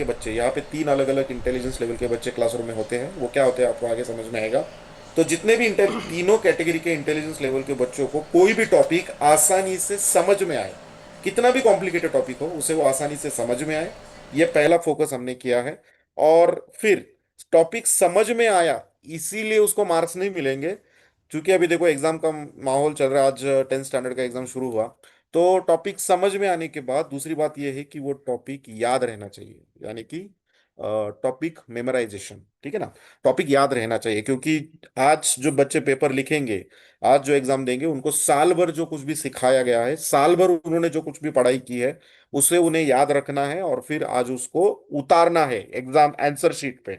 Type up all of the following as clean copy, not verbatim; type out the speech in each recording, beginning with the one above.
के बच्चे, यहाँ पे तीन अलग अलग इंटेलिजेंस लेवल के बच्चे क्लासरूम में होते हैं। वो क्या होते हैं आपको आगे समझ में आएगा। तो जितने भी तीनों कैटेगरी के इंटेलिजेंस लेवल के बच्चों को कोई भी टॉपिक आसानी से समझ में आए, कितना भी कॉम्प्लिकेटेड टॉपिक हो उसे वो आसानी से समझ में आए, ये पहला फोकस हमने किया है। और फिर टॉपिक समझ में आया इसीलिए उसको मार्क्स नहीं मिलेंगे, क्योंकि अभी देखो एग्जाम का माहौल चल रहा है। आज 10th स्टैंडर्ड का एग्जाम शुरू हुआ। तो टॉपिक समझ में आने के बाद दूसरी बात यह है कि वो टॉपिक याद रहना चाहिए, यानी कि टॉपिक मेमोराइजेशन, ठीक है ना। टॉपिक याद रहना चाहिए, क्योंकि आज जो बच्चे पेपर लिखेंगे, आज जो एग्जाम देंगे, उनको साल भर जो कुछ भी सिखाया गया है, साल भर उन्होंने जो कुछ भी पढ़ाई की है, उसे उन्हें याद रखना है और फिर आज उसको उतारना है एग्जाम आंसर शीट पे।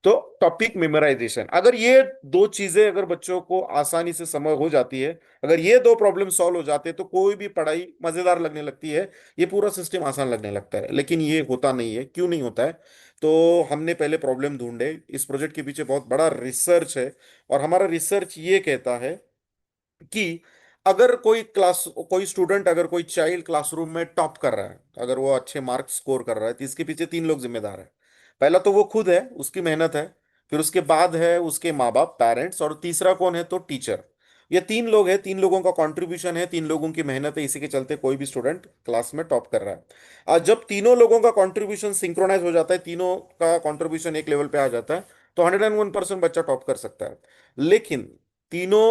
तो टॉपिक मेमोराइजेशन, अगर ये दो चीजें अगर बच्चों को आसानी से समझ हो जाती है, अगर ये दो प्रॉब्लम सॉल्व हो जाते हैं, तो कोई भी पढ़ाई मजेदार लगने लगती है, ये पूरा सिस्टम आसान लगने लगता है। लेकिन ये होता नहीं है, क्यों नहीं होता है? तो हमने पहले प्रॉब्लम ढूंढे। इस प्रोजेक्ट के पीछे बहुत बड़ा रिसर्च है, और हमारा रिसर्च ये कहता है कि अगर कोई स्टूडेंट, अगर कोई चाइल्ड क्लासरूम में टॉप कर रहा है, अगर वो अच्छे मार्क्स स्कोर कर रहा है, तो इसके पीछे तीन लोग जिम्मेदार है। पहला तो वो खुद है, उसकी मेहनत है। फिर उसके बाद है उसके माँ बाप, पेरेंट्स, और तीसरा कौन है? तो टीचर। ये तीन लोग हैं, तीन लोगों का कंट्रीब्यूशन है, तीन लोगों की मेहनत है, इसी के चलते कोई भी स्टूडेंट क्लास में टॉप कर रहा है। आज जब तीनों लोगों का कंट्रीब्यूशन सिंक्रोनाइज हो जाता है, तीनों का कंट्रीब्यूशन एक लेवल पे आ जाता है, तो 101% बच्चा टॉप कर सकता है। लेकिन तीनों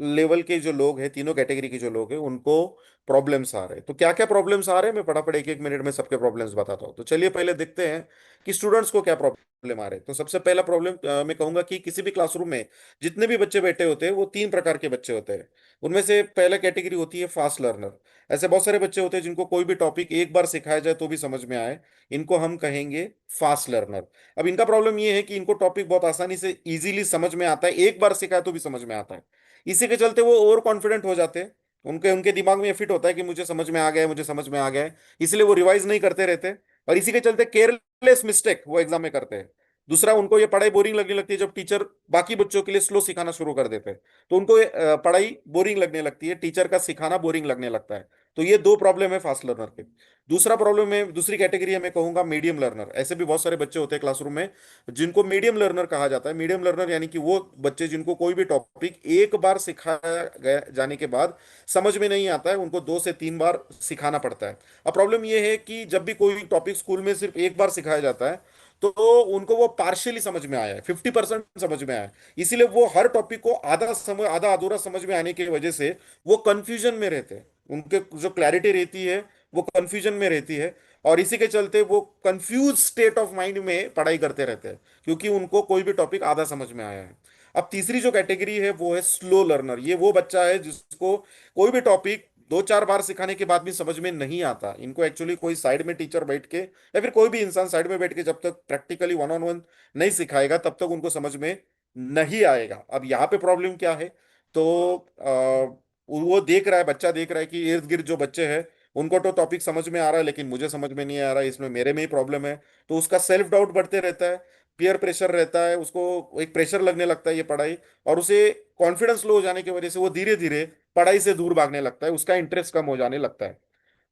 लेवल के जो लोग हैं, तीनों कैटेगरी के जो लोग हैं, उनको प्रॉब्लम्स आ रहे हैं। तो क्या क्या प्रॉब्लम्स आ रहे हैं, मैं फटाफट एक एक मिनट में सबके प्रॉब्लम्स बताता हूँ। तो चलिए पहले देखते हैं कि स्टूडेंट्स को क्या प्रॉब्लम आ रहे हैं। तो सबसे पहला प्रॉब्लम मैं कहूंगा कि किसी भी क्लासरूम में जितने भी बच्चे बैठे होते हैं, वो तीन प्रकार के बच्चे होते हैं। उनमें से पहला कैटेगरी होती है फास्ट लर्नर। ऐसे बहुत सारे बच्चे होते हैं जिनको कोई भी टॉपिक एक बार सिखाया जाए तो भी समझ में आए, इनको हम कहेंगे फास्ट लर्नर। अब इनका प्रॉब्लम ये है कि इनको टॉपिक बहुत आसानी से इजीली समझ में आता है, एक बार सिखाया तो भी समझ में आता है। इसी के चलते वो ओवर कॉन्फिडेंट हो जाते हैं। उनके उनके दिमाग में ये फिट होता है कि मुझे समझ में आ गया है, मुझे समझ में आ गया है। इसलिए वो रिवाइज नहीं करते रहते, और इसी के चलते केयरलेस मिस्टेक वो एग्जाम में करते हैं। दूसरा, उनको ये पढ़ाई बोरिंग लगने लगती है जब टीचर बाकी बच्चों के लिए स्लो सिखाना शुरू कर देते हैं। तो उनको ये पढ़ाई बोरिंग लगने लगती है, टीचर का सिखाना बोरिंग लगने लगता है। तो ये दो प्रॉब्लम है फास्ट लर्नर के। दूसरा प्रॉब्लम है, दूसरी कैटेगरी है, मैं कहूंगा मीडियम लर्नर। ऐसे भी बहुत सारे बच्चे होते हैं क्लासरूम में जिनको मीडियम लर्नर कहा जाता है। मीडियम लर्नर यानी कि वो बच्चे जिनको कोई भी टॉपिक एक बार सिखाया गया जाने के बाद समझ में नहीं आता है, उनको 2 से 3 बार सिखाना पड़ता है। अब प्रॉब्लम ये है कि जब भी कोई टॉपिक स्कूल में सिर्फ एक बार सिखाया जाता है, तो उनको वो पार्शियली समझ में आया है, 50% समझ में आया है। इसीलिए वो हर टॉपिक को आधा अधूरा समझ में आने की वजह से वो कंफ्यूजन में रहते हैं। उनके जो क्लैरिटी रहती है, वो कंफ्यूजन में रहती है। और इसी के चलते वो कंफ्यूज स्टेट ऑफ माइंड में पढ़ाई करते रहते हैं, क्योंकि उनको कोई भी टॉपिक आधा समझ में आया है। अब तीसरी जो कैटेगरी है वो है स्लो लर्नर। ये वो बच्चा है जिसको कोई भी टॉपिक 2 4 बार सिखाने के बाद भी समझ में नहीं आता। इनको एक्चुअली कोई साइड में टीचर बैठ के, या फिर कोई भी इंसान साइड में बैठ के जब तक प्रैक्टिकली वन ऑन वन नहीं सिखाएगा, तब तक उनको समझ में नहीं आएगा। अब यहाँ पे प्रॉब्लम क्या है? तो वो देख रहा है, बच्चा देख रहा है कि इर्द गिर्द जो बच्चे हैं, उनको तो टॉपिक समझ में आ रहा है, लेकिन मुझे समझ में नहीं आ रहा है, इसमें मेरे में ही प्रॉब्लम है। तो उसका सेल्फ डाउट बढ़ते रहता है, पीयर प्रेशर रहता है, उसको एक प्रेशर लगने लगता है ये पढ़ाई, और उसे कॉन्फिडेंस लो हो जाने की वजह से वो धीरे धीरे पढ़ाई से दूर भागने लगता है, उसका इंटरेस्ट कम हो जाने लगता है।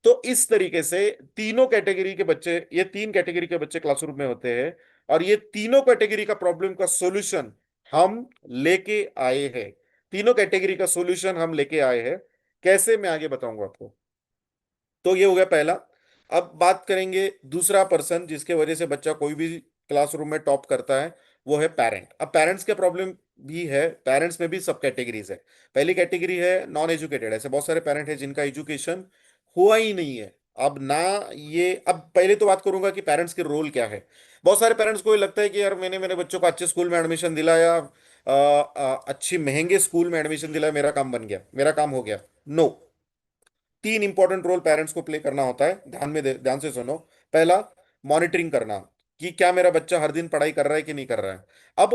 तो इस तरीके से तीनों कैटेगरी के बच्चे, ये तीन कैटेगरी के बच्चे क्लासरूम में होते हैं, और ये तीनों कैटेगरी का प्रॉब्लम का सॉल्यूशन हम लेके आए हैं। तीनों कैटेगरी का सॉल्यूशन हम लेके आए हैं। कैसे, मैं आगे बताऊंगा आपको। तो ये हो गया पहला। अब बात करेंगे दूसरा पर्सन जिसके वजह से बच्चा कोई भी क्लासरूम में टॉप करता है, वो है पेरेंट। अब पेरेंट्स के प्रॉब्लम भी है, पेरेंट्स में भी सब कैटेगरीज है। पहली कैटेगरी है नॉन एजुकेटेड। ऐसे बहुत सारे पेरेंट हैं जिनका एजुकेशन हुआ ही नहीं है। अब ना, ये अब पहले तो बात करूंगा कि पेरेंट्स के रोल क्या है। बहुत सारे पेरेंट्स को ये लगता है कि यार मैंने मेरे बच्चों को अच्छे स्कूल में एडमिशन दिलाया, अच्छी महंगे स्कूल में एडमिशन दिलाया, मेरा काम बन गया, मेरा काम हो गया। नो, तीन इंपॉर्टेंट रोल पेरेंट्स को प्ले करना होता है, ध्यान से सुनो। पहला, मॉनिटरिंग करना कि क्या मेरा बच्चा हर दिन पढ़ाई कर रहा है कि नहीं कर रहा है। अब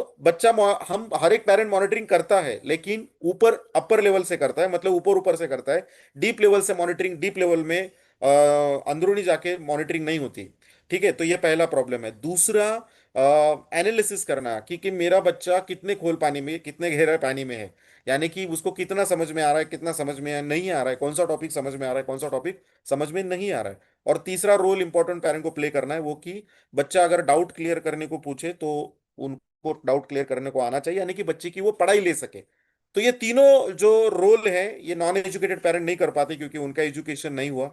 हम हर एक पेरेंट मॉनिटरिंग करता है, लेकिन ऊपर अपर लेवल से करता है, मतलब ऊपर ऊपर से करता है। डीप लेवल से मॉनिटरिंग, डीप लेवल में अंदरूनी जाके मॉनिटरिंग नहीं होती। ठीक है, तो ये पहला प्रॉब्लम है। दूसरा, एनालिसिस करना कि मेरा बच्चा कितने खोल पानी में, कितने गहरे पानी में है, यानी कि उसको कितना समझ में आ रहा है, कितना समझ में नहीं आ रहा है, कौन सा टॉपिक समझ में आ रहा है, कौन सा टॉपिक समझ में नहीं आ रहा है। और तीसरा रोल इंपॉर्टेंट पेरेंट को प्ले करना है, वो कि बच्चा अगर डाउट क्लियर करने को पूछे तो उनको डाउट क्लियर करने को आना चाहिए, यानी कि बच्चे की वो पढ़ाई ले सके। तो ये तीनों जो रोल है, ये नॉन एजुकेटेड पेरेंट नहीं कर पाते क्योंकि उनका एजुकेशन नहीं हुआ।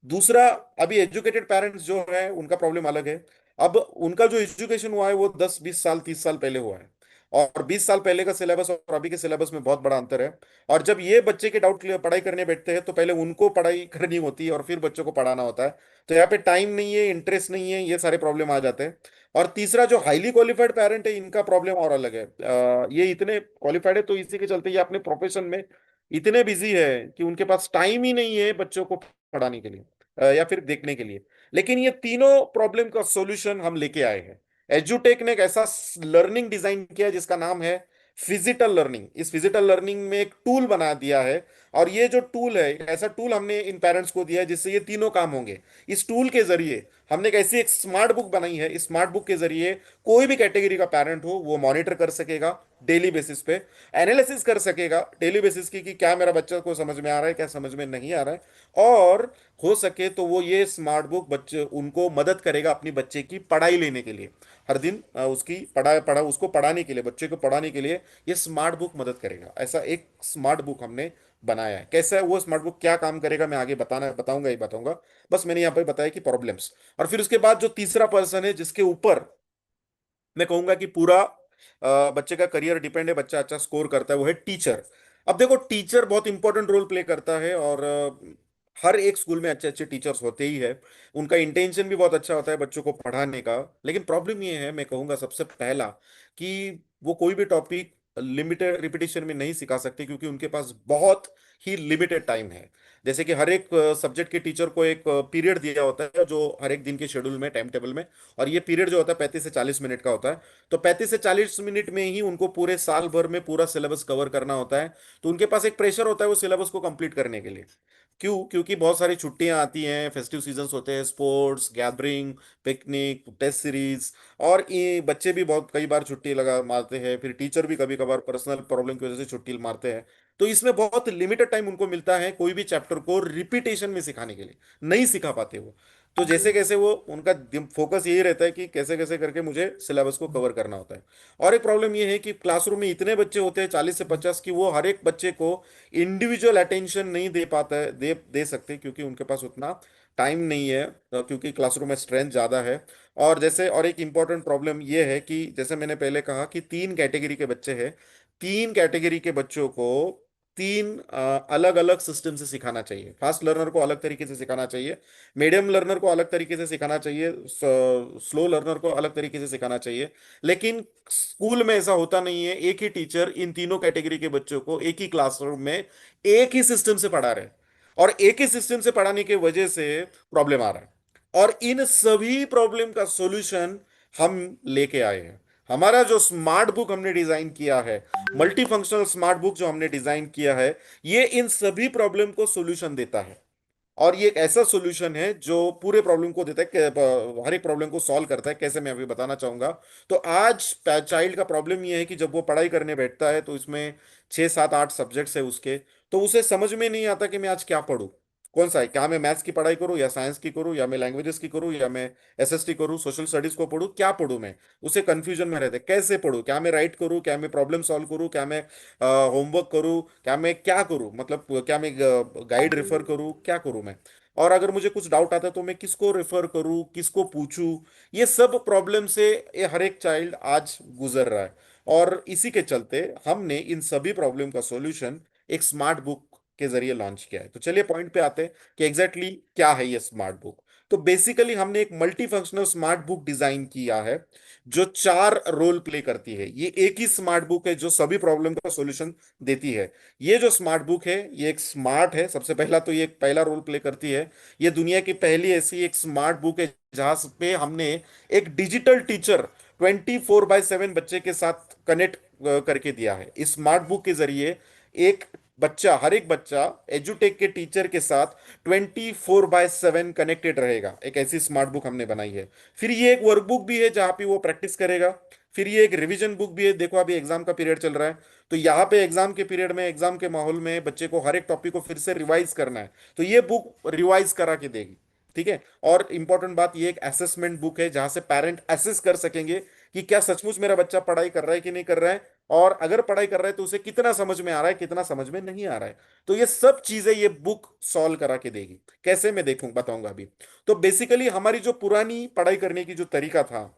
दूसरा, अभी एजुकेटेड पेरेंट्स जो है उनका प्रॉब्लम अलग है। अब उनका जो एजुकेशन हुआ है वो 10 20 साल 30 साल पहले हुआ है, और 20 साल पहले का सिलेबस और अभी के सिलेबस में बहुत बड़ा अंतर है। और जब ये बच्चे के डाउट क्लियर पढ़ाई करने बैठते हैं तो पहले उनको पढ़ाई करनी होती है और फिर बच्चों को पढ़ाना होता है। तो यहाँ पे टाइम नहीं है, इंटरेस्ट नहीं है, ये सारे प्रॉब्लम आ जाते हैं। और तीसरा, जो हाईली क्वालिफाइड पेरेंट है इनका प्रॉब्लम और अलग है। ये इतने क्वालिफाइड है तो इसी के चलते ये अपने प्रोफेशन में इतने बिजी है कि उनके पास टाइम ही नहीं है बच्चों को पढ़ाने के लिए, या फिर देखने के लिए। लेकिन ये तीनों प्रॉब्लम का सॉल्यूशन हम लेके आए हैं। एजुटेक ने एक ऐसा लर्निंग डिजाइन किया है जिसका नाम है फिजिकल लर्निंग। इस फिजिकल लर्निंग में एक टूल बना दिया है, और ये जो टूल है, एक ऐसा टूल हमने इन पेरेंट्स को दिया है जिससे ये तीनों काम होंगे। इस टूल के जरिए हमने एक ऐसी एक स्मार्ट बुक बनाई है, इस स्मार्ट बुक के जरिए कोई भी कैटेगरी का पेरेंट हो वो मॉनिटर कर सकेगा डेली बेसिस पे, एनालिसिस कर सकेगा डेली बेसिस की कि क्या मेरा बच्चा को समझ में आ रहा है, क्या समझ में नहीं आ रहा है। और हो सके तो वो ये स्मार्ट बुक बच्चे उनको मदद करेगा अपनी बच्चे की पढ़ाई लेने के लिए। हर दिन उसकी उसको पढ़ाने के लिए, बच्चे को पढ़ाने के लिए ये स्मार्ट बुक मदद करेगा। ऐसा एक स्मार्ट बुक हमने बनाया है। कैसा है वो स्मार्ट बुक, क्या काम करेगा, मैं आगे बताऊंगा ही बताऊंगा। बस मैंने यहाँ पे बताया कि प्रॉब्लम्स। और फिर उसके बाद जो तीसरा पर्सन है जिसके ऊपर मैं कहूंगा कि पूरा बच्चे का करियर डिपेंड है, बच्चा अच्छा स्कोर करता है, वो है टीचर। अब देखो, टीचर बहुत इंपॉर्टेंट रोल प्ले करता है, और हर एक स्कूल में अच्छे अच्छे टीचर्स होते ही है। उनका इंटेंशन भी बहुत अच्छा होता है बच्चों को पढ़ाने का। लेकिन प्रॉब्लम ये है, मैं कहूंगा सबसे पहला, कि वो कोई भी टॉपिक लिमिटेड रिपीटिशन में नहीं सिखा सकते क्योंकि उनके पास बहुत ही लिमिटेड टाइम है। जैसे कि हर एक सब्जेक्ट के टीचर को एक पीरियड दिया होता है जो हर एक दिन के शेड्यूल में, टाइम टेबल में, और ये पीरियड जो होता है 35 से 40 मिनट का होता है। तो 35 से 40 मिनट में ही उनको पूरे साल भर में पूरा सिलेबस कवर करना होता है। तो उनके पास एक प्रेशर होता है वो सिलेबस को कंप्लीट करने के लिए। क्यों? क्योंकि बहुत सारी छुट्टियां आती हैं, फेस्टिव सीजन्स होते हैं, sports, gathering, picnic, test series, और ये बच्चे भी बहुत कई बार छुट्टी लगा मारते हैं, फिर टीचर भी कभी कभार पर्सनल प्रॉब्लम की वजह से छुट्टी मारते हैं। तो इसमें बहुत लिमिटेड टाइम उनको मिलता है कोई भी चैप्टर को रिपीटेशन में सिखाने के लिए, नहीं सिखा पाते वो। तो जैसे कैसे वो, उनका फोकस यही रहता है कि कैसे कैसे करके मुझे सिलेबस को कवर करना होता है। और एक प्रॉब्लम ये है कि क्लासरूम में इतने बच्चे होते हैं 40 से 50, कि वो हर एक बच्चे को इंडिविजुअल अटेंशन नहीं दे पाता है, दे सकते, क्योंकि उनके पास उतना टाइम नहीं है, क्योंकि क्लासरूम में स्ट्रेंथ ज्यादा है। और जैसे, और एक इंपॉर्टेंट प्रॉब्लम ये है कि जैसे मैंने पहले कहा कि 3 कैटेगरी के बच्चे हैं, 3 कैटेगरी के बच्चों को 3 अलग अलग सिस्टम से सिखाना चाहिए। फास्ट लर्नर को अलग तरीके से सिखाना चाहिए, मीडियम लर्नर को अलग तरीके से सिखाना चाहिए, स्लो लर्नर को अलग तरीके से सिखाना चाहिए। लेकिन स्कूल में ऐसा होता नहीं है, एक ही टीचर इन तीनों कैटेगरी के बच्चों को एक ही क्लासरूम में एक ही सिस्टम से पढ़ा रहे हैं, और एक ही सिस्टम से पढ़ाने की वजह से प्रॉब्लम आ रहा है। और इन सभी प्रॉब्लम का सॉल्यूशन हम लेके आए हैं। हमारा जो स्मार्ट बुक हमने डिजाइन किया है, मल्टी फंक्शनल स्मार्ट बुक जो हमने डिजाइन किया है, ये इन सभी प्रॉब्लम को सॉल्यूशन देता है। और ये एक ऐसा सॉल्यूशन है जो पूरे प्रॉब्लम को देता है, हर एक प्रॉब्लम को सॉल्व करता है। कैसे, मैं अभी बताना चाहूंगा। तो आज चाइल्ड का प्रॉब्लम ये है कि जब वो पढ़ाई करने बैठता है तो इसमें 6 7 8 सब्जेक्ट्स है उसके, तो उसे समझ में नहीं आता कि मैं आज क्या पढूं, कौन सा है, क्या मैं मैथ्स की पढ़ाई करूं या साइंस की करूं या मैं लैंग्वेजेस की करूं या मैं एसएसटी करूं, सोशल स्टडीज को पढूं, क्या पढूं मैं। उसे कंफ्यूजन में रहता है, कैसे पढूं, क्या मैं राइट करूं, क्या मैं प्रॉब्लम सॉल्व करूं, क्या मैं होमवर्क करूं, क्या मैं क्या करूं, मतलब क्या मैं गाइड रेफर करूं, क्या करूं मैं। और अगर मुझे कुछ डाउट आता है तो मैं किसको रेफर करूं, किसको पूछूं। ये सब प्रॉब्लम से ये हर एक चाइल्ड आज गुजर रहा है। और इसी के चलते हमने इन सभी प्रॉब्लम का सॉल्यूशन एक स्मार्ट बुक के जरिए लॉन्च किया है। तो चलिए पॉइंट पे आते हैं कि एग्जैक्टली क्या है ये स्मार्ट बुक। तो बेसिकली हमने एक multi functional smart book design किया है जो 4 रोल प्ले करती है। ये एक ही स्मार्ट बुक है जो सभी प्रॉब्लम का सॉल्यूशन देती है। ये जो स्मार्ट बुक है ये एक स्मार्ट है, सबसे पहला तो ये एक पहला रोल प्ले करती है। ये दुनिया की पहली ऐसी एक स्मार्ट बुक है जहां पे हमने एक डिजिटल टीचर 24/7 बच्चे के साथ कनेक्ट करके दिया है। इस स्मार्ट बुक के जरिए एक बच्चा, हर एक बच्चा एजुटेक के टीचर के साथ 24/7 कनेक्टेड रहेगा। एक ऐसी स्मार्ट बुक हमने बनाई है। फिर ये एक वर्कबुक भी है जहां पे वो प्रैक्टिस करेगा। फिर ये एक रिवीजन बुक भी है। देखो अभी एग्जाम का पीरियड चल रहा है, तो यहाँ पे एग्जाम के पीरियड में, एग्जाम के माहौल में बच्चे को हर एक टॉपिक को फिर से रिवाइज करना है, तो ये बुक रिवाइज करा के देगी। ठीक है। और इंपॉर्टेंट बात, ये एक असेसमेंट बुक है जहां से पेरेंट असेस कर सकेंगे कि क्या सचमुच मेरा बच्चा पढ़ाई कर रहा है कि नहीं कर रहा है, और अगर पढ़ाई कर रहा है तो उसे कितना समझ में आ रहा है, कितना समझ में नहीं आ रहा है। तो ये सब चीजें ये बुक सॉल्व करा के देगी। कैसे, मैं देखूं बताऊंगा अभी। तो बेसिकली हमारी जो पुरानी पढ़ाई करने की जो तरीका था,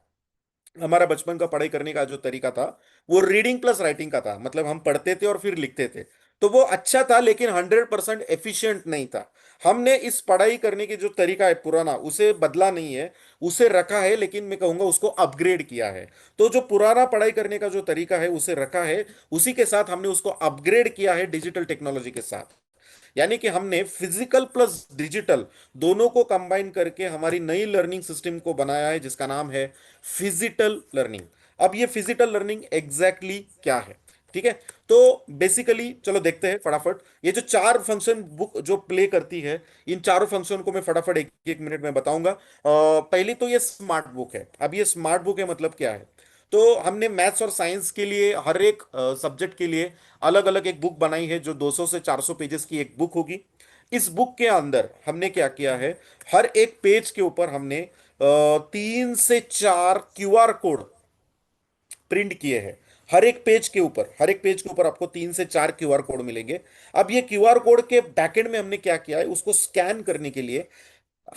हमारा बचपन का पढ़ाई करने का जो तरीका था, वो रीडिंग प्लस राइटिंग का था। मतलब हम पढ़ते थे और फिर लिखते थे। तो वो अच्छा था, लेकिन 100% एफिशिएंट नहीं था। हमने इस पढ़ाई करने की जो तरीका है पुराना, उसे बदला नहीं है, उसे रखा है, लेकिन मैं कहूंगा उसको अपग्रेड किया है। तो जो पुराना पढ़ाई करने का जो तरीका है उसे रखा है, उसी के साथ हमने उसको अपग्रेड किया है डिजिटल टेक्नोलॉजी के साथ। यानी कि हमने फिजिकल प्लस डिजिटल दोनों को कंबाइन करके हमारी नई लर्निंग सिस्टम को बनाया है, जिसका नाम है फिजिटल लर्निंग। अब ये फिजिटल लर्निंग एग्जैक्टली क्या है? ठीक है। तो बेसिकली चलो देखते हैं फटाफट। ये जो चार फंक्शन बुक जो प्ले करती है, इन चारों फंक्शन को मैं फटाफट एक एक मिनट में बताऊंगा। पहली तो ये स्मार्ट बुक है। अब ये स्मार्ट बुक है मतलब क्या है? तो हमने मैथ्स और साइंस के लिए, हर एक सब्जेक्ट के लिए अलग अलग एक बुक बनाई है, जो 200 से 400 पेजेस की एक बुक होगी। इस बुक के अंदर हमने क्या किया है, हर एक पेज के ऊपर हमने 3 से 4 क्यूआर कोड प्रिंट किए हैं। हर एक पेज के ऊपर आपको 3 से 4 क्यूआर कोड मिलेंगे। अब ये क्यूआर कोड के बैकएंड में हमने क्या किया है, उसको स्कैन करने के लिए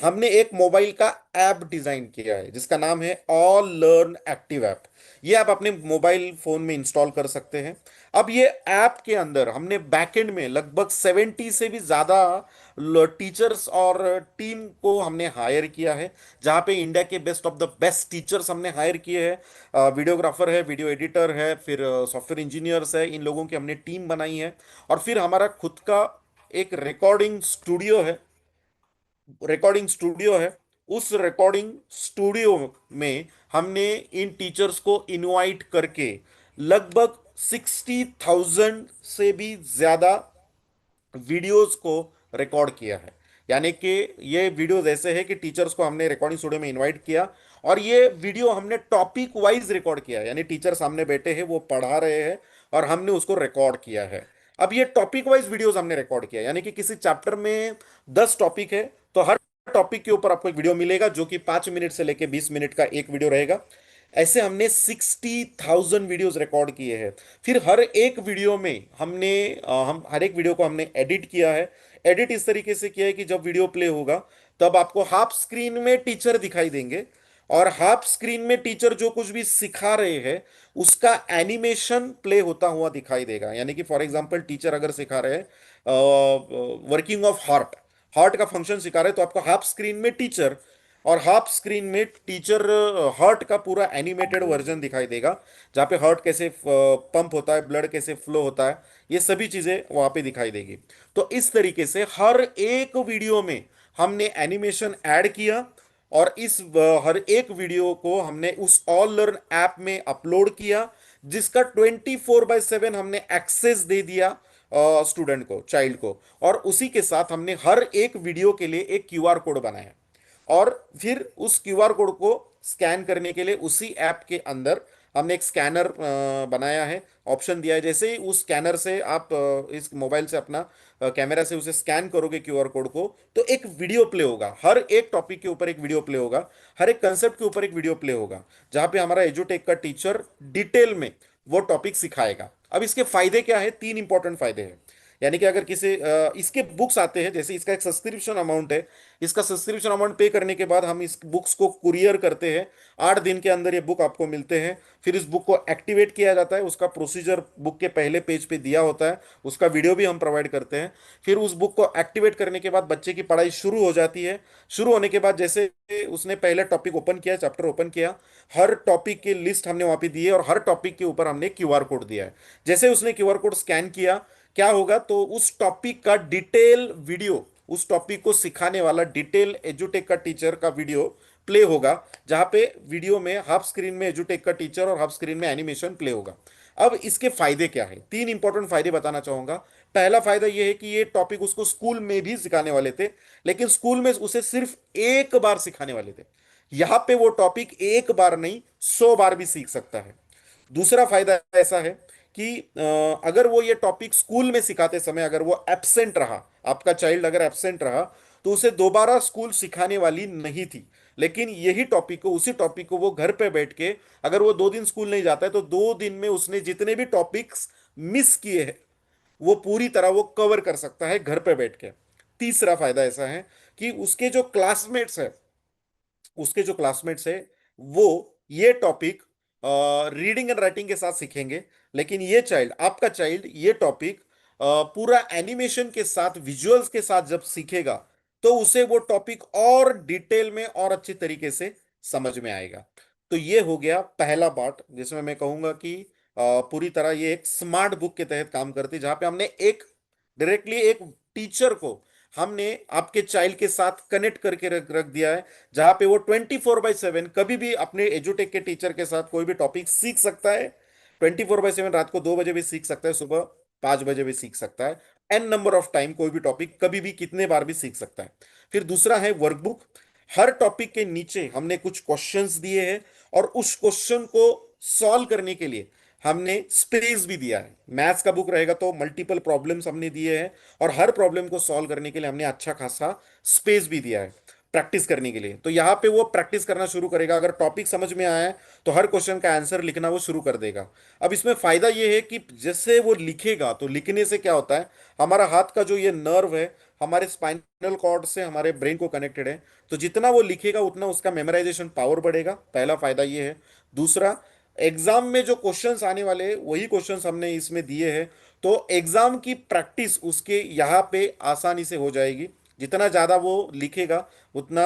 हमने एक मोबाइल का ऐप डिजाइन किया है, जिसका नाम है ऑल लर्न एक्टिव ऐप। ये आप अपने मोबाइल फोन में इंस्टॉल कर सकते हैं। अब ये ऐप के अंदर हमने बैकएंड में लगभग 70 से भी ज्यादा टीचर्स और टीम को हमने हायर किया है, जहां पे इंडिया के best of the best teachers हमने हायर किए हैं। वीडियोग्राफर है, वीडियो एडिटर है, फिर सॉफ्टवेयर इंजीनियर्स है, इन लोगों की हमने टीम बनाई है। और फिर हमारा खुद का एक रिकॉर्डिंग स्टूडियो है। उस रिकॉर्डिंग स्टूडियो में हमने इन टीचर्स को इनवाइट करके लगभग 60,000 से भी ज्यादा वीडियोस को रिकॉर्ड किया है। यानी कि ये वीडियोस ऐसे हैं कि टीचर्स को हमने रिकॉर्डिंग स्टूडियो में इनवाइट किया, और ये वीडियो हमने टॉपिक वाइज रिकॉर्ड किया है। यानी टीचर सामने बैठे हैं, वो पढ़ा रहे हैं, और हमने उसको रिकॉर्ड किया है। अब ये टॉपिक वाइज वीडियोस हमने रिकॉर्ड किया, यानी कि किसी चैप्टर में 10 टॉपिक है, तो हर टॉपिक के ऊपर आपको एक वीडियो मिलेगा, जो कि 5 मिनट से लेकर 20 मिनट का एक वीडियो रहेगा। ऐसे हमने 60,000 वीडियोस रिकॉर्ड किए हैं। फिर हर एक वीडियो में हम हर एक वीडियो को हमने एडिट किया है। एडिट इस तरीके से किया है कि जब वीडियो प्ले होगा, तब आपको हाफ स्क्रीन में टीचर दिखाई देंगे, और हाफ स्क्रीन में टीचर जो कुछ भी सिखा रहे हैं उसका एनिमेशन प्ले होता हुआ दिखाई देगा। यानी कि फॉर एग्जांपल टीचर अगर सिखा रहे हैं वर्किंग ऑफ हार्ट, हार्ट का फंक्शन सिखा रहे हैं, तो आपको हाफ स्क्रीन में टीचर और हाफ स्क्रीन में टीचर हार्ट का पूरा एनिमेटेड वर्जन दिखाई देगा, जहाँ पे हार्ट कैसे पंप होता है, ब्लड कैसे फ्लो होता है, ये सभी चीजें वहां पे दिखाई देगी। तो इस तरीके से हर एक वीडियो में हमने एनिमेशन ऐड किया, और हर एक वीडियो को हमने उस ऑल लर्न ऐप में अपलोड किया, जिसका 24/7 हमने एक्सेस दे दिया स्टूडेंट को, चाइल्ड को। और उसी के साथ हमने हर एक वीडियो के लिए एक क्यूआर कोड बनाया, और फिर उस क्यूआर कोड को स्कैन करने के लिए उसी ऐप के अंदर हमने एक स्कैनर बनाया है, ऑप्शन दिया है। जैसे ही उस स्कैनर से आप इस मोबाइल से अपना कैमरा से उसे स्कैन करोगे क्यूआर कोड को, तो एक वीडियो प्ले होगा, हर एक टॉपिक के ऊपर एक वीडियो प्ले होगा, हर एक कंसेप्ट के ऊपर एक वीडियो प्ले होगा, जहां पे हमारा एजुटेक का टीचर डिटेल में वो टॉपिक सिखाएगा। अब इसके फायदे क्या है? 3 इंपॉर्टेंट फायदे हैं। यानी कि अगर किसी इसके बुक्स आते हैं, जैसे इसका एक सब्सक्रिप्शन अमाउंट है, इसका सब्सक्रिप्शन अमाउंट पे करने के बाद हम इस बुक्स को कुरियर करते हैं। 8 दिन के अंदर ये बुक आपको मिलते हैं। फिर इस बुक को एक्टिवेट किया जाता है, उसका प्रोसीजर बुक के पहले पेज पे दिया होता है, उसका वीडियो भी हम प्रोवाइड करते हैं। फिर उस बुक को एक्टिवेट करने के बाद बच्चे की पढ़ाई शुरू हो जाती है। शुरू होने के बाद जैसे उसने पहले टॉपिक ओपन किया, चैप्टर ओपन किया, हर टॉपिक की लिस्ट हमने वहां पे दी है, और हर टॉपिक के ऊपर हमने क्यूआर कोड दिया है। जैसे उसने क्यूआर कोड स्कैन किया, क्या होगा, तो उस टॉपिक का डिटेल वीडियो, उस टॉपिक को सिखाने वाला डिटेल एजुटेक का टीचर का वीडियो प्ले होगा, जहां पे वीडियो में हाफ स्क्रीन में एजुटेक का टीचर और हाफ स्क्रीन में एनिमेशन प्ले होगा। अब इसके फायदे क्या है? 3 इंपॉर्टेंट फायदे बताना चाहूंगा। पहला फायदा यह है कि ये टॉपिक उसको स्कूल में भी सिखाने वाले थे, लेकिन स्कूल में उसे सिर्फ एक बार सिखाने वाले थे। यहां पे वो टॉपिक एक बार नहीं 100 बार भी सीख सकता है। दूसरा फायदा ऐसा है कि अगर वो ये टॉपिक स्कूल में सिखाते समय अगर वो एब्सेंट रहा, आपका चाइल्ड अगर एब्सेंट रहा, तो उसे दोबारा स्कूल सिखाने वाली नहीं थी। लेकिन यही टॉपिक को, उसी टॉपिक को वो घर पे बैठ के, अगर वो 2 दिन स्कूल नहीं जाता है तो 2 दिन में उसने जितने भी टॉपिक्स मिस किए हैं वो पूरी तरह वो कवर कर सकता है घर पे बैठ के। तीसरा फायदा ऐसा है कि उसके जो क्लासमेट्स है वो ये टॉपिक रीडिंग एंड राइटिंग के साथ सीखेंगे, लेकिन ये चाइल्ड, आपका चाइल्ड, ये टॉपिक पूरा एनिमेशन के साथ, विजुअल्स के साथ जब सीखेगा तो उसे वो टॉपिक और डिटेल में और अच्छी तरीके से समझ में आएगा। तो ये हो गया पहला पार्ट, जिसमें मैं कहूंगा कि पूरी तरह ये एक स्मार्ट बुक के तहत काम करती है, जहां पे हमने एक डायरेक्टली एक टीचर को हमने आपके चाइल्ड के साथ कनेक्ट करके रख रख दिया है, जहां पे वो 24/7 कभी भी अपने एजुटेक के टीचर के साथ कोई भी टॉपिक सीख सकता है। 24/7 रात को 2 बजे भी सीख सकता है, सुबह 5 बजे भी सीख सकता है। एन नंबर ऑफ टाइम कोई भी टॉपिक कभी भी कितने बार भी सीख सकता है। फिर दूसरा है वर्कबुक। हर टॉपिक के नीचे हमने कुछ क्वेश्चंस दिए हैं, और उस क्वेश्चन को सॉल्व करने के लिए हमने स्पेस भी दिया है। मैथ्स का बुक रहेगा तो मल्टीपल प्रॉब्लम्स हमने दिए हैं, और हर प्रॉब्लम को सॉल्व करने के लिए हमने अच्छा खासा स्पेस भी दिया है प्रैक्टिस करने के लिए। तो यहां पे वो प्रैक्टिस करना शुरू करेगा, अगर टॉपिक समझ में आया है तो हर क्वेश्चन का आंसर लिखना वो शुरू कर देगा। अब इसमें फायदा ये है कि जैसे वो लिखेगा तो लिखने से क्या होता है, हमारा हाथ का जो ये नर्व है हमारे स्पाइनल कॉर्ड से हमारे ब्रेन को कनेक्टेड है, तो जितना वो लिखेगा उतना उसका मेमोराइजेशन पावर बढ़ेगा। पहला फायदा ये है। दूसरा, एग्जाम में जो क्वेश्चंस आने वाले हैं वही क्वेश्चंस हमने इसमें दिए हैं, तो एग्जाम की प्रैक्टिस उसके यहाँ पे आसानी से हो जाएगी। जितना ज्यादा वो लिखेगा उतना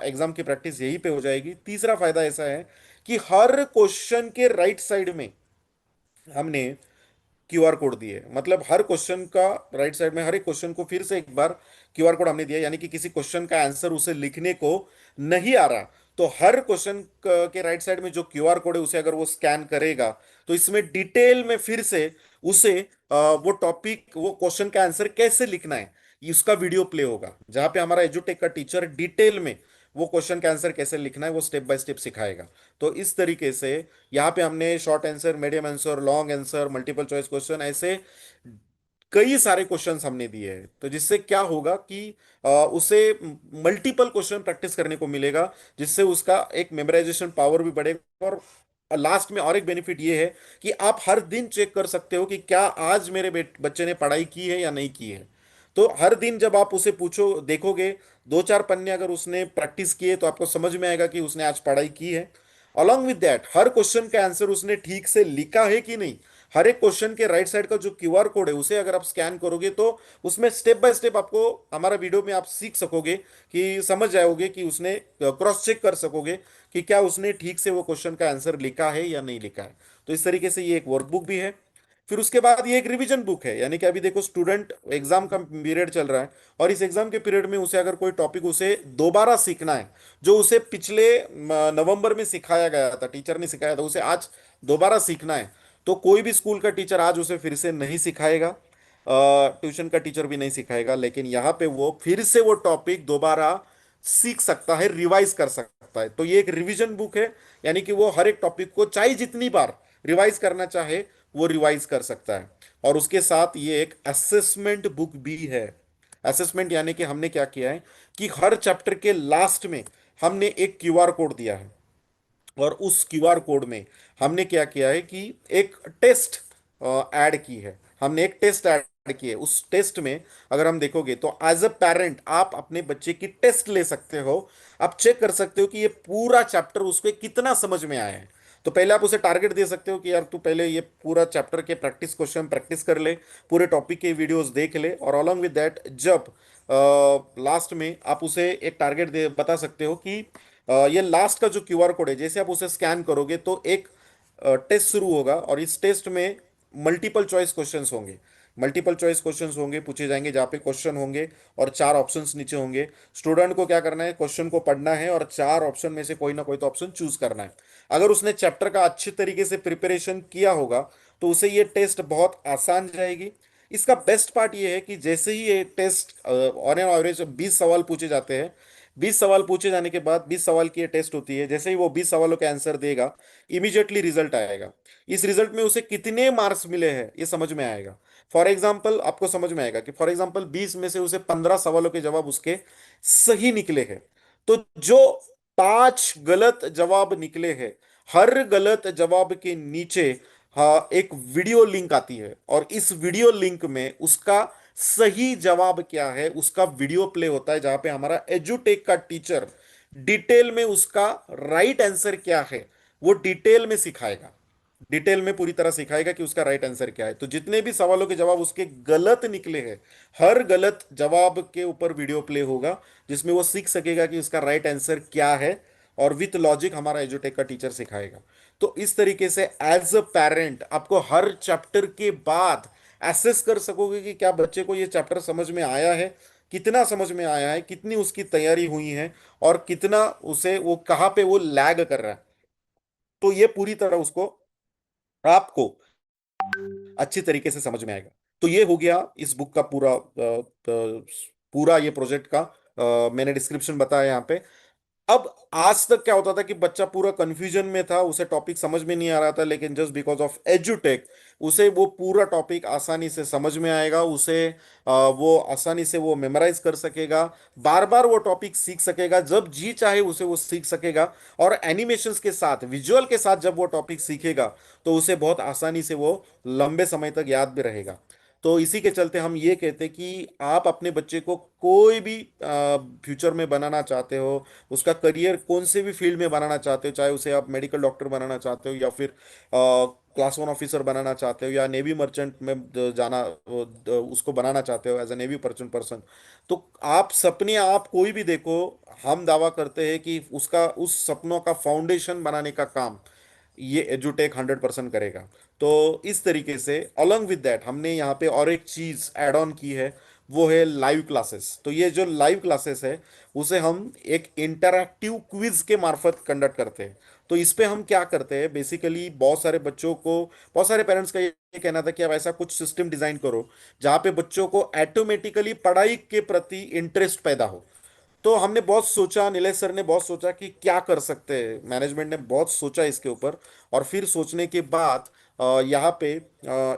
एग्जाम की प्रैक्टिस यहीं पे हो जाएगी। तीसरा फायदा ऐसा है कि हर क्वेश्चन के राइट साइड में हमने क्यूआर कोड दिए, मतलब हर क्वेश्चन का राइट साइड में हर एक क्वेश्चन को फिर से एक बार क्यूआर कोड हमने दिया, यानी कि किसी क्वेश्चन का आंसर उसे लिखने को नहीं आ रहा तो हर क्वेश्चन के राइट साइड में जो क्यूआर कोड है उसे अगर वो स्कैन करेगा तो इसमें डिटेल में फिर से उसे वो टॉपिक, वो क्वेश्चन का आंसर कैसे लिखना है इसका वीडियो प्ले होगा, जहां पे हमारा एजुटेक का टीचर डिटेल में वो क्वेश्चन का आंसर कैसे लिखना है वो स्टेप बाय स्टेप सिखाएगा। तो इस तरीके से यहाँ पे हमने short answer, medium answer, long answer, multiple choice question, ऐसे कई सारे क्वेश्चंस हमने दिए हैं। तो जिससे क्या होगा कि उसे मल्टीपल क्वेश्चन प्रैक्टिस करने को मिलेगा, जिससे उसका एक मेमोराइजेशन पावर भी बढ़ेगा। और लास्ट में और एक बेनिफिट ये है कि आप हर दिन चेक कर सकते हो कि क्या आज मेरे बच्चे ने पढ़ाई की है या नहीं की है। तो हर दिन जब आप उसे पूछो, देखोगे 2-4 पन्ने अगर उसने प्रैक्टिस किए तो आपको समझ में आएगा कि उसने आज पढ़ाई की है। Along with that her question का आंसर उसने ठीक से लिखा है कि नहीं। हर एक क्वेश्चन के राइट साइड का जो क्यूआर कोड है उसे अगर आप स्कैन करोगे तो उसमें स्टेप बाय स्टेप आपको हमारा वीडियो में आप सीख सकोगे, कि समझ जाओगे कि उसने क्रॉस चेक कर सकोगे कि क्या उसने ठीक से वो क्वेश्चन का आंसर लिखा है या नहीं लिखा है। तो इस तरीके से ये एक वर्कबुक भी है। फिर उसके बाद ये एक रिवीजन बुक है, यानी कि अभी देखो स्टूडेंट, एग्जाम का पीरियड चल रहा है और इस एग्जाम के पीरियड में उसे अगर कोई टॉपिक उसे दोबारा सीखना है, जो उसे पिछले नवंबर में सिखाया गया था, टीचर ने सिखाया था, उसे आज दोबारा सीखना है, तो कोई भी स्कूल का टीचर आज उसे फिर से नहीं सिखाएगा, ट्यूशन का टीचर भी नहीं सिखाएगा, लेकिन यहाँ पे वो फिर से वो टॉपिक दोबारा सीख सकता है, रिवाइज कर सकता है। तो ये एक रिवीजन बुक है, यानी कि वो हर एक टॉपिक को चाहे जितनी बार रिवाइज करना चाहे वो रिवाइज कर सकता है। और उसके साथ ये एक असेसमेंट बुक भी है। असेसमेंट यानी कि हमने क्या किया है कि हर चैप्टर के लास्ट में हमने एक क्यूआर कोड दिया है, और उस क्यूआर कोड में हमने क्या किया है कि एक टेस्ट ऐड की है। हमने एक टेस्ट ऐड की है। उस टेस्ट में अगर हम देखोगे तो एज अ पेरेंट आप अपने बच्चे की टेस्ट ले सकते हो। आप चेक कर सकते हो कि ये पूरा चैप्टर उसको कितना समझ में आया है। तो पहले आप उसे टारगेट दे सकते हो कि यार तू पहले ये पूरा चैप्टर के प्रैक्टिस क्वेश्चन प्रैक्टिस कर ले, पूरे टॉपिक के वीडियोस देख ले, और अलॉन्ग विद दैट जब लास्ट में आप उसे एक टारगेट दे बता सकते हो कि ये लास्ट का जो क्यूआर कोड है, जैसे आप उसे स्कैन करोगे तो एक टेस्ट शुरू होगा, और इस टेस्ट में मल्टीपल चॉइस क्वेश्चंस होंगे। मल्टीपल चॉइस क्वेश्चंस होंगे, पूछे जाएंगे, जहाँ पे क्वेश्चन होंगे और 4 ऑप्शंस नीचे होंगे। स्टूडेंट को क्या करना है, क्वेश्चन को पढ़ना है और 4 ऑप्शन में से कोई ना कोई तो ऑप्शन चूज करना है। अगर उसने चैप्टर का अच्छी तरीके से प्रिपरेशन किया होगा तो उसे ये टेस्ट बहुत आसान जाएगी। इसका बेस्ट पार्ट ये है कि जैसे ही ये टेस्ट ऑन एन एवरेज 20 सवाल पूछे जाते हैं, 20 सवाल पूछे जाने के बाद 20 सवाल की ये टेस्ट होती है, जैसे ही वो 20 सवालों के आंसर देगा, इमीडिएटली रिजल्ट आएगा। इस रिजल्ट में उसे कितने मार्क्स मिले हैं ये समझ में आएगा। फॉर एग्जाम्पल आपको समझ में आएगा कि फॉर एग्जाम्पल 20 में से उसे 15 सवालों के जवाब उसके सही निकले हैं। तो जो 5 गलत जवाब निकले हैं, हर गलत जवाब के नीचे हाँ एक वीडियो लिंक आती है, और इस वीडियो लिंक में उसका सही जवाब क्या है उसका वीडियो प्ले होता है, जहां पे हमारा एजुटेक का टीचर डिटेल में उसका राइट आंसर क्या है वो डिटेल में सिखाएगा। डिटेल में पूरी तरह सिखाएगा कि उसका राइट आंसर क्या है। तो जितने भी सवालों के जवाब उसके गलत निकले हैं, हर गलत जवाब के ऊपर वीडियो प्ले होगा, जिसमें वो सीख सकेगा कि उसका राइट आंसर क्या है, और विथ लॉजिक हमारा एजुटेक का टीचर सिखाएगा। तो इस तरीके से एज अ पेरेंट आपको हर चैप्टर के बाद एसेस कर सकोगे कि क्या बच्चे को ये चैप्टर समझ में आया है, कितना समझ में आया है, कितनी उसकी तैयारी हुई है, और कितना उसे वो कहाँ पे वो लैग कर रहा है। तो ये पूरी तरह उसको आपको अच्छी तरीके से समझ में आएगा। तो ये हो गया इस बुक का पूरा ये प्रोजेक्ट का मैंने डिस्क्रिप्शन बताया यहाँ पे। अब आज तक क्या होता था कि बच्चा पूरा कंफ्यूजन में था, उसे टॉपिक समझ में नहीं आ रहा था, लेकिन जस्ट बिकॉज ऑफ एजुटेक उसे वो पूरा टॉपिक आसानी से समझ में आएगा, उसे वो आसानी से वो मेमोराइज कर सकेगा, बार बार वो टॉपिक सीख सकेगा, जब जी चाहे उसे वो सीख सकेगा। और एनिमेशंस के साथ, विजुअल के साथ जब वो टॉपिक सीखेगा तो उसे बहुत आसानी से वो लंबे समय तक याद भी रहेगा। तो इसी के चलते हम ये कहते हैं कि आप अपने बच्चे को कोई भी फ्यूचर में बनाना चाहते हो, उसका करियर कौन से भी फील्ड में बनाना चाहते हो, चाहे उसे आप मेडिकल डॉक्टर बनाना चाहते हो, या फिर क्लास 1 ऑफिसर बनाना चाहते हो, या नेवी मर्चेंट में जाना उसको बनाना चाहते हो as a navy person person, तो आप सपने आप कोई भी देखो, हम दावा करते हैं कि उसका उस सपनों का फाउंडेशन बनाने का काम ये एजुटेक 100% करेगा। तो इस तरीके से अलॉन्ग विद दैट हमने यहाँ पे और एक चीज ऐड ऑन की है, वो है लाइव क्लासेस। तो ये जो लाइव क्लासेस है उसे हम एक इंटरैक्टिव क्विज के मार्फत कंडक्ट करते हैं। तो इस पे हम क्या करते हैं, बेसिकली बहुत सारे बच्चों को, बहुत सारे पेरेंट्स का ये कहना था कि आप ऐसा कुछ सिस्टम डिजाइन करो जहाँ पे बच्चों को ऑटोमेटिकली पढ़ाई के प्रति इंटरेस्ट पैदा हो। तो हमने बहुत सोचा, नीलेश सर ने बहुत सोचा कि क्या कर सकते हैं, मैनेजमेंट ने बहुत सोचा इसके ऊपर, और फिर सोचने के बाद यहाँ पे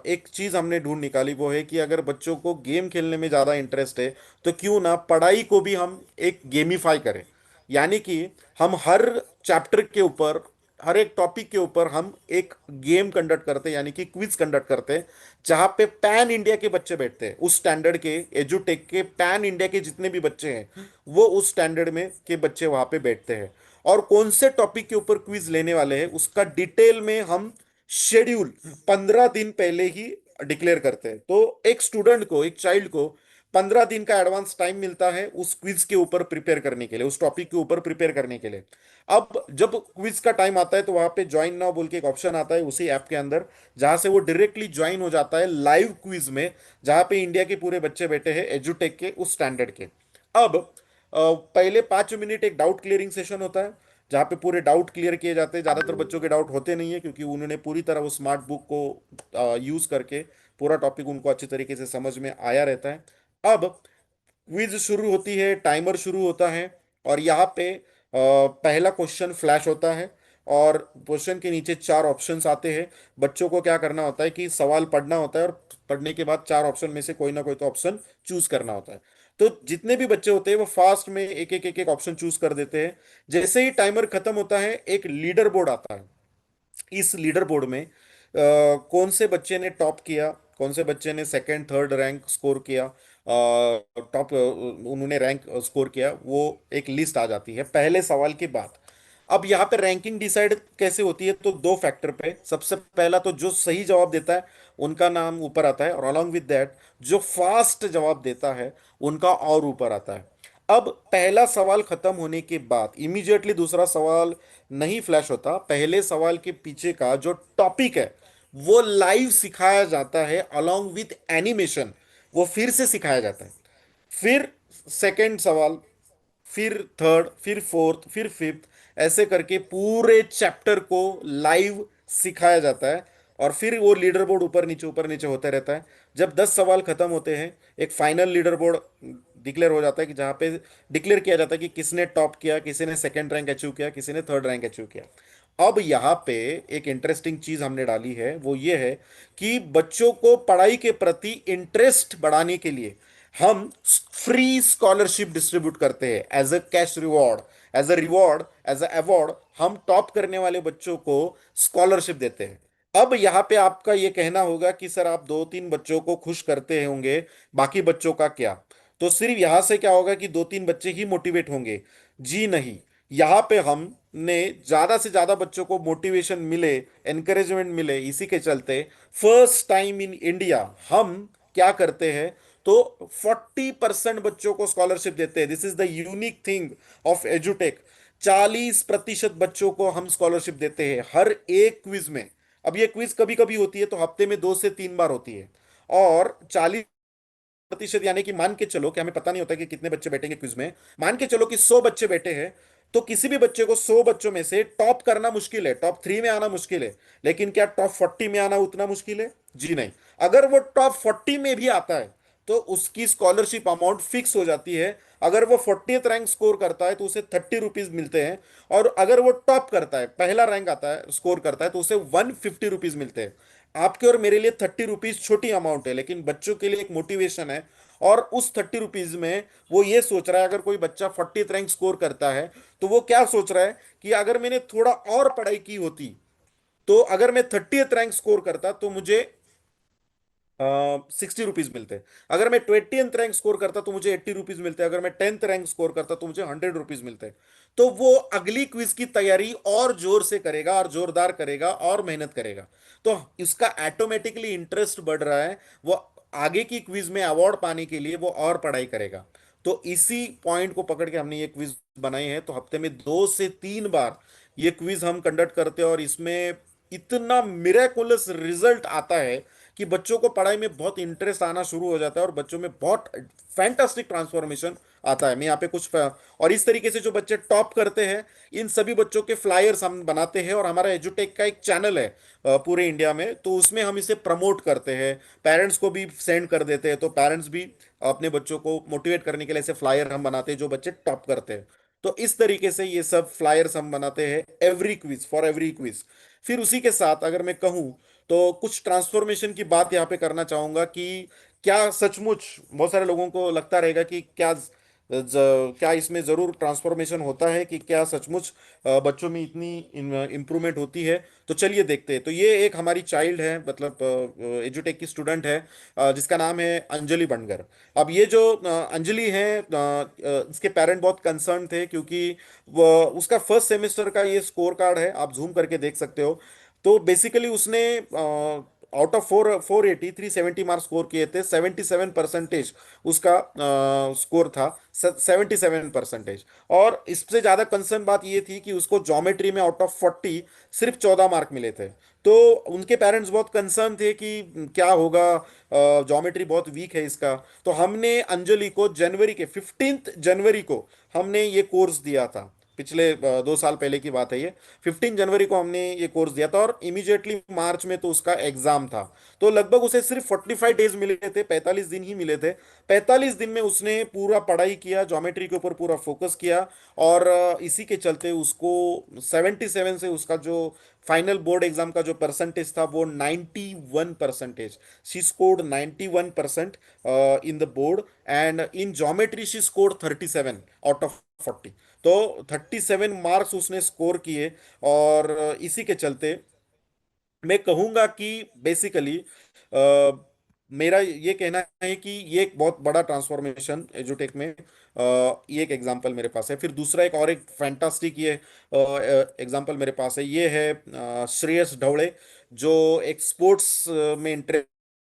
एक चीज हमने ढूंढ निकाली, वो है कि अगर बच्चों को गेम खेलने में ज्यादा इंटरेस्ट है तो क्यों ना पढ़ाई को भी हम एक गेमिफाई करें। यानी कि हम हर चैप्टर के ऊपर, हर एक टॉपिक के ऊपर हम एक गेम कंडक्ट करते हैं, यानी कि क्विज कंडक्ट करते हैं, जहां पे पैन इंडिया के बच्चे बैठते हैं, उस स्टैंडर्ड के एजुटेक के पैन इंडिया के जितने भी बच्चे हैं वो उस स्टैंडर्ड में के बच्चे वहां पे बैठते हैं। और कौन से टॉपिक के ऊपर क्विज लेने वाले हैं उसका डिटेल में हम शेड्यूल 15 दिन पहले ही डिक्लेयर करते हैं। तो एक स्टूडेंट को, एक चाइल्ड को 15 दिन का एडवांस टाइम मिलता है उस क्विज के ऊपर प्रिपेयर करने के लिए, उस टॉपिक के ऊपर प्रिपेयर करने के लिए। अब जब क्विज का टाइम आता है तो वहां पे ज्वाइन नाउ बोल के एक ऑप्शन आता है उसी ऐप के अंदर, जहां से वो डायरेक्टली ज्वाइन हो जाता है लाइव क्विज में, जहां पे इंडिया के पूरे बच्चे बैठे हैं एजुटेक के उस स्टैंडर्ड के। अब पहले 5 मिनट एक डाउट क्लियरिंग सेशन होता है, जहाँ पे पूरे डाउट क्लियर किए जाते हैं। ज़्यादातर बच्चों के डाउट होते नहीं है, क्योंकि उन्होंने पूरी तरह वो स्मार्ट बुक को यूज़ करके पूरा टॉपिक उनको अच्छी तरीके से समझ में आया रहता है। अब क्विज शुरू होती है, टाइमर शुरू होता है, और यहाँ पे पहला क्वेश्चन फ्लैश होता है, और क्वेश्चन के नीचे 4 ऑप्शंस आते हैं। बच्चों को क्या करना होता है कि सवाल पढ़ना होता है, और पढ़ने के बाद 4 ऑप्शन में से कोई ना कोई तो ऑप्शन चूज करना होता है। तो जितने भी बच्चे होते हैं वो फास्ट में एक एक ऑप्शन चूज कर देते हैं। जैसे ही टाइमर खत्म होता है एक लीडर बोर्ड आता है। इस लीडर बोर्ड में कौन से बच्चे ने टॉप किया, कौन से बच्चे ने सेकंड थर्ड रैंक स्कोर किया, टॉप उन्होंने रैंक स्कोर किया, वो एक लिस्ट आ जाती है पहले सवाल के बाद। अब यहाँ पे रैंकिंग डिसाइड कैसे होती है, तो 2 फैक्टर पे। सबसे पहला तो जो सही जवाब देता है उनका नाम ऊपर आता है, और अलॉन्ग विद दैट जो फास्ट जवाब देता है उनका और ऊपर आता है। अब पहला सवाल खत्म होने के बाद इमीडिएटली दूसरा सवाल नहीं फ्लैश होता, पहले सवाल के पीछे का जो टॉपिक है वो लाइव सिखाया जाता है अलोंग विथ एनिमेशन, वो फिर से सिखाया जाता है। फिर सेकंड सवाल, फिर थर्ड, फिर फोर्थ, फिर फिफ्थ, ऐसे करके पूरे चैप्टर को लाइव सिखाया जाता है। और फिर वो लीडर बोर्ड ऊपर नीचे होते रहता है। जब 10 सवाल खत्म होते हैं, एक फाइनल लीडर बोर्ड डिक्लेयर हो जाता है, कि जहाँ पे डिक्लेयर किया जाता है कि किसने टॉप किया, किसी ने सेकंड रैंक अचीव किया, किसी ने थर्ड रैंक अचीव किया। अब यहाँ पे एक इंटरेस्टिंग चीज हमने डाली है, वो ये है कि बच्चों को पढ़ाई के प्रति इंटरेस्ट बढ़ाने के लिए हम फ्री स्कॉलरशिप डिस्ट्रीब्यूट करते हैं as a cash reward. As a reward, as a award, हम टॉप करने वाले बच्चों को स्कॉलरशिप देते हैं। अब यहाँ पे आपका ये कहना होगा कि सर आप 2-3 बच्चों को खुश करते होंगे, बाकी बच्चों का क्या? तो सिर्फ यहां से क्या होगा कि 2-3 बच्चे ही मोटिवेट होंगे? जी नहीं। यहाँ पे हमने ज्यादा से ज्यादा बच्चों को मोटिवेशन मिले, एनकरेजमेंट मिले, इसी के चलते फर्स्ट टाइम इन इंडिया हम क्या करते हैं, तो 40% बच्चों को स्कॉलरशिप देते हैं। This is the unique thing of एजुटेक। 40% बच्चों को हम स्कॉलरशिप देते हैं हर एक क्विज में। अब ये क्विज कभी कभी होती है तो हफ्ते में 2 से 3 बार होती है। और 40% यानी कि मान के चलो कि हमें पता नहीं होता कि कितने बच्चे बैठेंगे क्विज में। मान के चलो कि 100 बच्चे बैठे हैं, तो किसी भी बच्चे को 100 बच्चों में से टॉप करना मुश्किल है, टॉप 3 में आना मुश्किल है। लेकिन क्या टॉप 40 में आना उतना मुश्किल है? जी नहीं। अगर वो टॉप 40 में भी आता है तो उसकी स्कॉलरशिप अमाउंट फिक्स हो जाती है। अगर वो 40th रैंक स्कोर करता है तो उसे 30 रुपीज मिलते हैं। और अगर वो टॉप करता है, पहला रैंक आता है, स्कोर करता है, तो उसे 150 रुपीज मिलते हैं। आपके और मेरे लिए 30 रुपीज छोटी अमाउंट है, लेकिन बच्चों के लिए एक मोटिवेशन है। और उस 30 रुपीज में वो ये सोच रहा है, अगर कोई बच्चा 40th रैंक स्कोर करता है तो वो क्या सोच रहा है कि अगर मैंने थोड़ा और पढ़ाई की होती, तो अगर मैं 30th रैंक स्कोर करता तो मुझे 60 रुपीज मिलते। अगर मैं 20th रैंक स्कोर करता तो मुझे 80 रुपीज मिलते। अगर मैं 10th रैंक स्कोर करता तो मुझे 100 रुपीज मिलते। तो वो अगली क्विज की तैयारी और जोर से करेगा, और जोरदार करेगा, और मेहनत करेगा। तो इसका ऑटोमेटिकली इंटरेस्ट बढ़ रहा है। वो आगे की क्विज में अवार्ड पाने के लिए वो और पढ़ाई करेगा। तो इसी पॉइंट को पकड़ के हमने ये क्विज बनाई है। तो हफ्ते में 2 से 3 बार ये क्विज हम कंडक्ट करते हैं, और इसमें इतना मिरेकुलस रिजल्ट आता है कि बच्चों को पढ़ाई में बहुत इंटरेस्ट आना शुरू हो जाता है, और बच्चों में बहुत फैंटास्टिक ट्रांसफॉर्मेशन आता है। मैं यहाँ पे और इस तरीके से जो बच्चे टॉप करते हैं, इन सभी बच्चों के फ्लायर्स हम बनाते हैं, और हमारा एजुटेक का एक चैनल है पूरे इंडिया में, तो उसमें हम इसे प्रमोट करते हैं। पेरेंट्स को भी सेंड कर देते हैं, तो पेरेंट्स भी अपने बच्चों को मोटिवेट करने के लिए ऐसे फ्लायर हम बनाते हैं जो बच्चे टॉप करते हैं। तो इस तरीके से ये सब फ्लायर्स हम बनाते हैं every quiz, for every quiz. फिर उसी के साथ अगर मैं कहूँ तो कुछ ट्रांसफॉर्मेशन की बात यहाँ पे करना चाहूंगा कि क्या सचमुच बहुत सारे लोगों को लगता रहेगा कि क्या इसमें जरूर ट्रांसफॉर्मेशन होता है, कि क्या सचमुच बच्चों में इतनी इम्प्रूवमेंट होती है? तो चलिए देखते हैं। तो ये एक हमारी चाइल्ड है, मतलब एजुटेक की स्टूडेंट है, जिसका नाम है अंजलि बनगर। अब ये जो अंजलि है, इसके पेरेंट बहुत कंसर्न थे, क्योंकि उसका फर्स्ट सेमेस्टर का ये स्कोर कार्ड है, आप जूम करके देख सकते हो। तो बेसिकली उसने आउट ऑफ 480 370 मार्क्स स्कोर किए थे। 77% उसका स्कोर था, 77%। और इससे ज्यादा कंसर्न बात ये थी कि उसको ज्योमेट्री में आउट ऑफ 40 सिर्फ 14 मार्क मिले थे। तो उनके पेरेंट्स बहुत कंसर्न थे कि क्या होगा, ज्योमेट्री बहुत वीक है इसका। तो हमने अंजलि को जनवरी के 15 जनवरी को हमने ये कोर्स दिया था। पिछले 2 साल पहले की बात है ये। 15 जनवरी को हमने ये कोर्स दिया था, और इमीडिएटली मार्च में तो उसका एग्जाम था। तो लगभग उसे सिर्फ 45 डेज मिले थे, 45 दिन ही मिले थे। 45 दिन में उसने पूरा पढ़ाई किया, ज्योमेट्री के ऊपर पूरा फोकस किया। और इसी के चलते उसको 77 से उसका जो फाइनल बोर्ड एग्जाम का जो परसेंटेज था वो 91%। She scored 91% in the board, and in geometry she scored 37 out of 40। तो 37 मार्क्स उसने स्कोर किए। और इसी के चलते मैं कहूंगा कि बेसिकली मेरा ये कहना है कि ये एक बहुत बड़ा ट्रांसफॉर्मेशन एजुटेक में, ये एक एग्जांपल मेरे पास है। फिर दूसरा एक और एक फैंटास्टिक ये एग्जांपल मेरे पास है, ये है श्रेयस ढवड़े, जो एक स्पोर्ट्स में इंटरेस्ट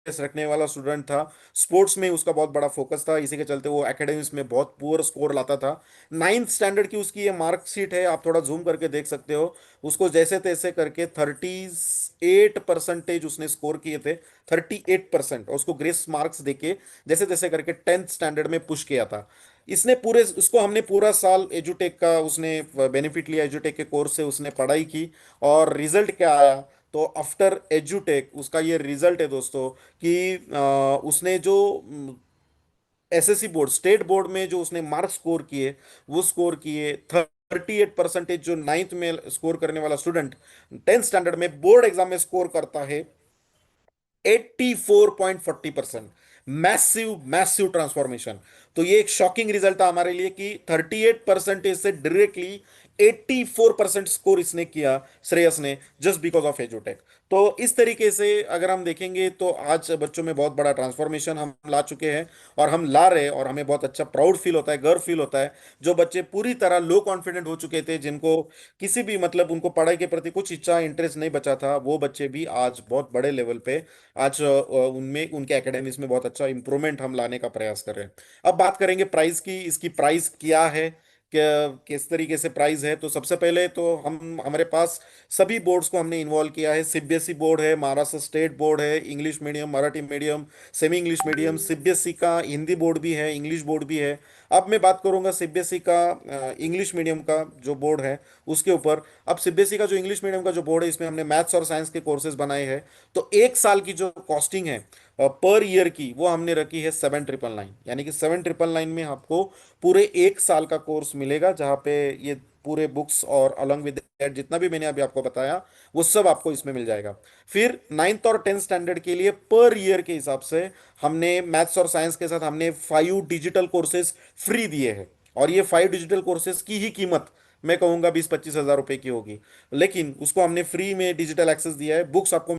रखने वाला स्टूडेंट था। स्पोर्ट्स में उसका बहुत बड़ा फोकस था, इसी के चलते वो एकेडमिक्स में बहुत पुअर स्कोर लाता था। 9th स्टैंडर्ड की उसकी ये मार्कशीट है, आप थोड़ा जूम करके देख सकते हो। उसको जैसे तैसे करके 38% उसने स्कोर किए थे। 38%, और उसको ग्रेस मार्क्स देके जैसे तैसे करके 10th स्टैंडर्ड में पुश किया था। इसने पूरे उसको हमने पूरा साल एजुटेक का उसने बेनिफिट लिया, एजुटेक के कोर्स से उसने पढ़ाई की। और रिजल्ट क्या आया? तो आफ्टर एजुटेक उसका ये रिजल्ट है दोस्तों कि उसने जो एसएससी बोर्ड स्टेट बोर्ड में जो उसने मार्क्स स्कोर किए, वो स्कोर किए 38%। जो नाइन्थ में स्कोर करने वाला स्टूडेंट 10th स्टैंडर्ड में बोर्ड एग्जाम में स्कोर करता है 84.40%। Massive massive transformation. तो ये एक शॉकिंग रिजल्ट था हमारे लिए कि 38% से डायरेक्टली 84% स्कोर इसने किया, श्रेयस ने, जस्ट बिकॉज ऑफ एजुटेक। तो इस तरीके से अगर हम देखेंगे तो आज बच्चों में बहुत बड़ा ट्रांसफॉर्मेशन हम ला चुके हैं, और हम ला रहे हैं, और हमें बहुत अच्छा प्राउड फील होता है, गर्व फील होता है। जो बच्चे पूरी तरह लो कॉन्फिडेंट हो चुके थे, जिनको किसी भी मतलब उनको पढ़ाई के प्रति कुछ इच्छा इंटरेस्ट नहीं बचा था, वो बच्चे भी आज बहुत बड़े लेवल पे आज उनमें उनके एकेडमिक्स में बहुत अच्छा इंप्रूवमेंट हम लाने का प्रयास कर रहे हैं। अब बात करेंगे प्राइस की, इसकी प्राइस क्या है, किस तरीके से प्राइस है। तो सबसे पहले तो हम हमारे पास सभी बोर्ड्स को हमने इन्वॉल्व किया है। सीबीएसई बोर्ड है, महाराष्ट्र स्टेट बोर्ड है, English medium, Marathi medium, semi English medium, CBSE का हिंदी बोर्ड भी है, इंग्लिश बोर्ड भी है। अब मैं बात करूंगा सीबीएसई का इंग्लिश मीडियम का जो बोर्ड है उसके ऊपर। अब सीबीएसई का जो इंग्लिश मीडियम का जो बोर्ड है, इसमें हमने मैथ्स और साइंस के कोर्सेज बनाए हैं। तो एक साल की जो कॉस्टिंग है पर ईयर की, वो हमने रखी है 7,999। यानी कि 7,999 में आपको पूरे एक साल का कोर्स मिलेगा, जहाँ पे ये पूरे बुक्स और अलॉन्ग विद जितना भी मैंने अभी आपको बताया, वो सब आपको इसमें मिल जाएगा। फिर 9th और 10th स्टैंडर्ड के लिए पर ईयर के हिसाब से हमने मैथ्स और साइंस के साथ हमने 5 डिजिटल कोर्सेज फ्री दिए हैं। और ये 5 डिजिटल कोर्सेज की ही कीमत मैं कहूंगा 20-25 हजार रुपए की होगी, लेकिन उसको हमने फ्री में डिजिटल एक्सेस दिया है। बुक्स आपको